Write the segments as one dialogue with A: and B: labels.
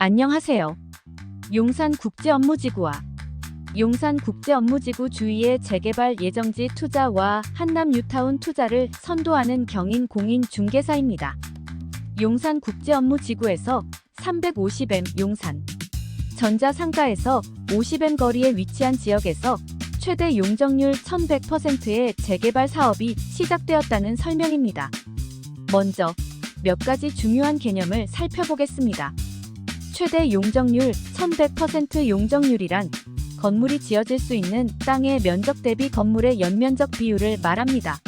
A: 안녕하세요. 용산국제업무지구와 용산국제업무지구 주위의 재개발 예정지 투자와 한남 뉴타운 투자를 선도하는 경인 공인중개사입니다. 용산국제업무지구에서 350m 용산 전자상가에서 50m 거리에 위치한 지역에서 최대 용적률 1100%의 재개발 사업이 시작되었다는 설명입니다. 먼저 몇 가지 중요한 개념을 살펴보겠습니다. 최대 용적률 1100% 용적률이란 건물이 지어질 수 있는 땅의 면적 대비 건물의 연면적 비율을 말합니다.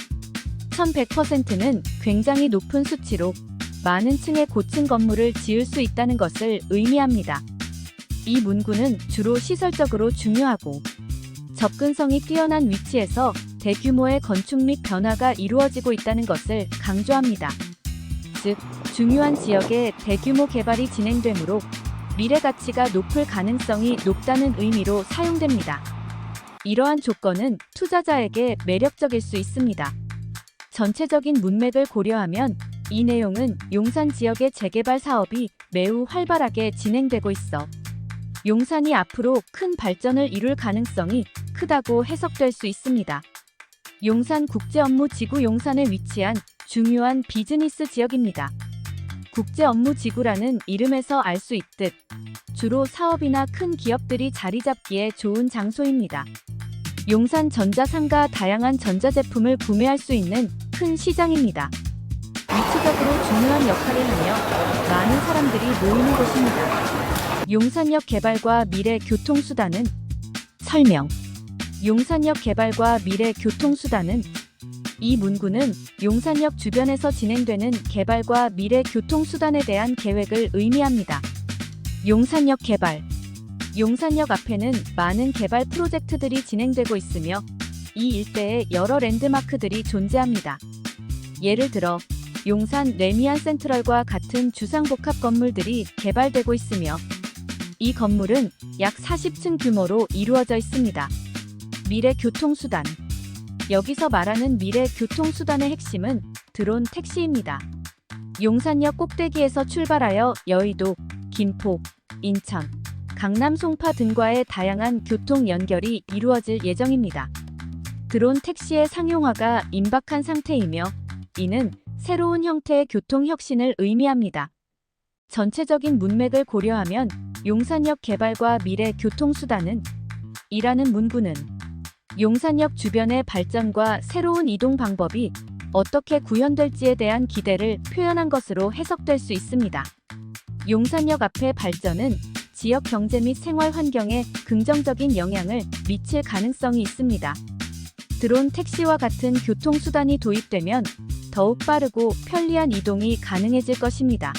A: 1100%는 굉장히 높은 수치로 많은 층의 고층 건물을 지을 수 있다는 것을 의미합니다. 이 문구는 주로 시설적으로 중요하고 접근성이 뛰어난 위치에서 대규모의 건축 및 변화가 이루어지고 있다는 것을 강조합니다. 즉, 중요한 지역에 대규모 개발이 진행되므로 미래 가치가 높을 가능성이 높다는 의미로 사용됩니다. 이러한 조건은 투자자에게 매력적일 수 있습니다. 전체적인 문맥을 고려하면 이 내용은 용산 지역의 재개발 사업이 매우 활발하게 진행되고 있어 용산이 앞으로 큰 발전을 이룰 가능성이 크다고 해석될 수 있습니다. 용산국제업무지구 용산에 위치한 중요한 비즈니스 지역입니다. 국제업무지구라는 이름에서 알 수 있듯 주로 사업이나 큰 기업들이 자리 잡기에 좋은 장소입니다. 용산 전자상가 다양한 전자제품을 구매할 수 있는 큰 시장입니다. 위치적으로 중요한 역할을 하며 많은 사람들이 모이는 곳입니다. 용산역 개발과 미래 교통수단은 설명. 용산역 개발과 미래 교통수단은 이 문구는 용산역 주변에서 진행되는 개발과 미래 교통수단에 대한 계획을 의미합니다. 용산역 개발. 용산역 앞에는 많은 개발 프로젝트들이 진행되고 있으며 이 일대에 여러 랜드마크들이 존재합니다. 예를 들어 용산 레미안 센트럴과 같은 주상복합 건물들이 개발되고 있으며 이 건물은 약 40층 규모로 이루어져 있습니다. 미래 교통수단. 여기서 말하는 미래 교통수단의 핵심은 드론 택시입니다. 용산역 꼭대기에서 출발하여 여의도, 김포, 인천, 강남 송파 등과의 다양한 교통 연결이 이루어질 예정입니다. 드론 택시의 상용화가 임박한 상태이며 이는 새로운 형태의 교통 혁신을 의미합니다. 전체적인 문맥을 고려하면 용산역 개발과 미래 교통수단은 이라는 문구는 용산역 주변의 발전과 새로운 이동 방법이 어떻게 구현될지에 대한 기대를 표현한 것으로 해석될 수 있습니다. 용산역 앞의 발전은 지역 경제 및 생활 환경에 긍정적인 영향을 미칠 가능성이 있습니다. 드론 택시와 같은 교통수단이 도입되면 더욱 빠르고 편리한 이동이 가능해질 것입니다.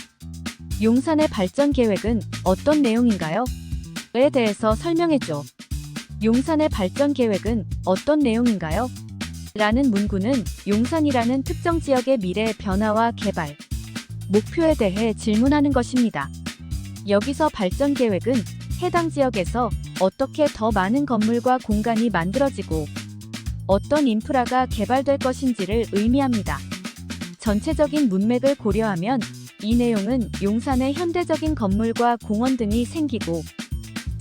A: 용산의 발전 계획은 어떤 내용인가요? 에 대해서 설명해줘. 용산의 발전 계획은 어떤 내용인가요? 라는 문구는 용산이라는 특정 지역의 미래 변화와 개발, 목표에 대해 질문하는 것입니다. 여기서 발전 계획은 해당 지역에서 어떻게 더 많은 건물과 공간이 만들어지고 어떤 인프라가 개발될 것인지를 의미합니다. 전체적인 문맥을 고려하면 이 내용은 용산에 현대적인 건물과 공원 등이 생기고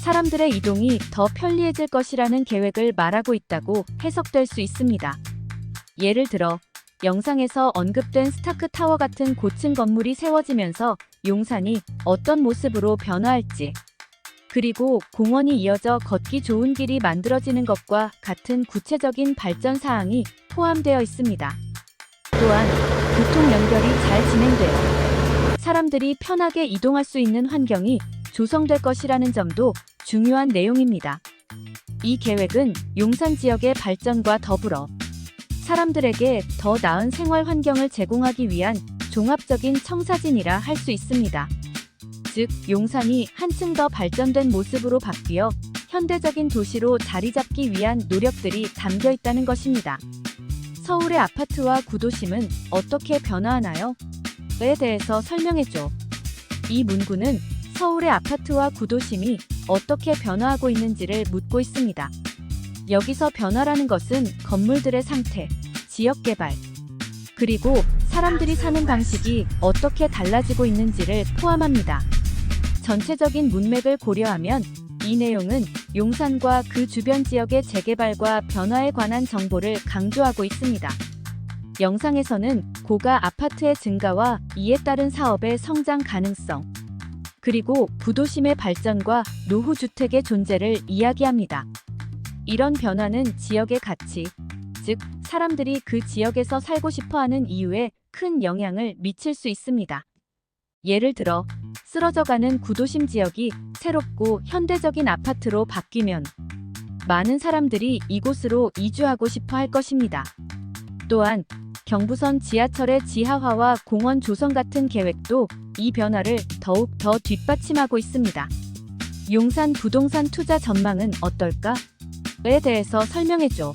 A: 사람들의 이동이 더 편리해질 것이라는 계획을 말하고 있다고 해석될 수 있습니다. 예를 들어 영상에서 언급된 스타크타워 같은 고층 건물이 세워지면서 용산이 어떤 모습으로 변화할지, 그리고 공원이 이어져 걷기 좋은 길이 만들어지는 것과 같은 구체적인 발전 사항이 포함되어 있습니다. 또한 교통 연결이 잘 진행되어 사람들이 편하게 이동할 수 있는 환경이 조성될 것이라는 점도 중요한 내용입니다. 이 계획은 용산 지역의 발전과 더불어 사람들에게 더 나은 생활 환경을 제공하기 위한 종합적인 청사진이라 할 수 있습니다. 즉, 용산이 한층 더 발전된 모습으로 바뀌어 현대적인 도시로 자리 잡기 위한 노력들이 담겨 있다는 것입니다. 서울의 아파트와 구도심은 어떻게 변화하나요? 에 대해서 설명해줘. 이 문구는 서울의 아파트와 구도심이 어떻게 변화하고 있는지를 묻고 있습니다. 여기서 변화라는 것은 건물들의 상태, 지역 개발, 그리고 사람들이 사는 방식이 어떻게 달라지고 있는지를 포함합니다. 전체적인 문맥을 고려하면 이 내용은 용산과 그 주변 지역의 재개발과 변화에 관한 정보를 강조하고 있습니다. 영상에서는 고가 아파트의 증가와 이에 따른 사업의 성장 가능성, 그리고 부도심의 발전과 노후주택의 존재를 이야기합니다. 이런 변화는 지역의 가치, 즉 사람들이 그 지역에서 살고 싶어하는 이유에 큰 영향을 미칠 수 있습니다. 예를 들어 쓰러져가는 구도심 지역이 새롭고 현대적인 아파트로 바뀌면 많은 사람들이 이곳으로 이주하고 싶어 할 것입니다. 또한 경부선 지하철의 지하화와 공원 조성 같은 계획도 이 변화를 더욱 더 뒷받침하고 있습니다. 용산 부동산 투자 전망은 어떨까? 에 대해서 설명해줘.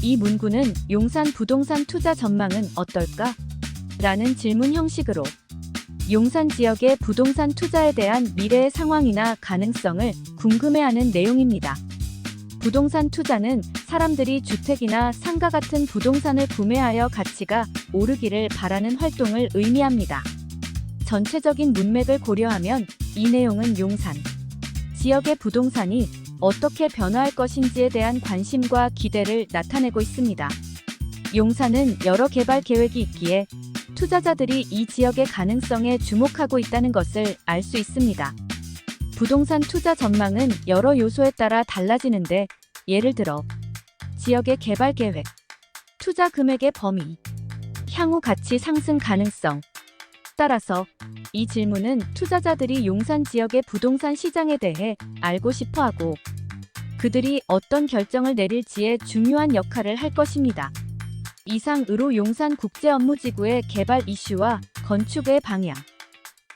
A: 이 문구는 용산 부동산 투자 전망은 어떨까? 라는 질문 형식으로 용산 지역의 부동산 투자에 대한 미래의 상황이나 가능성을 궁금해하는 내용입니다. 부동산 투자는 사람들이 주택이나 상가 같은 부동산을 구매하여 가치가 오르기를 바라는 활동을 의미합니다. 전체적인 문맥을 고려하면 이 내용은 용산 지역의 부동산이 어떻게 변화할 것인지에 대한 관심과 기대를 나타내고 있습니다. 용산은 여러 개발 계획이 있기에 투자자들이 이 지역의 가능성에 주목하고 있다는 것을 알 수 있습니다. 부동산 투자 전망은 여러 요소에 따라 달라지는데, 예를 들어 지역의 개발 계획, 투자 금액의 범위, 향후 가치 상승 가능성. 따라서 이 질문은 투자자들이 용산 지역의 부동산 시장에 대해 알고 싶어하고 그들이 어떤 결정을 내릴지에 중요한 역할을 할 것입니다. 이상으로 용산 국제업무지구의 개발 이슈와 건축의 방향,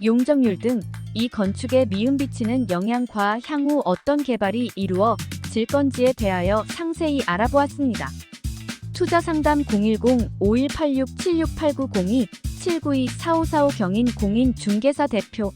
A: 용적률 등 이 건축에 미음 비치는 영향과 향후 어떤 개발이 이루어질 건지에 대하여 상세히 알아보았습니다. 투자상담 010-5186-768902 792-4545 경인 공인중개사 대표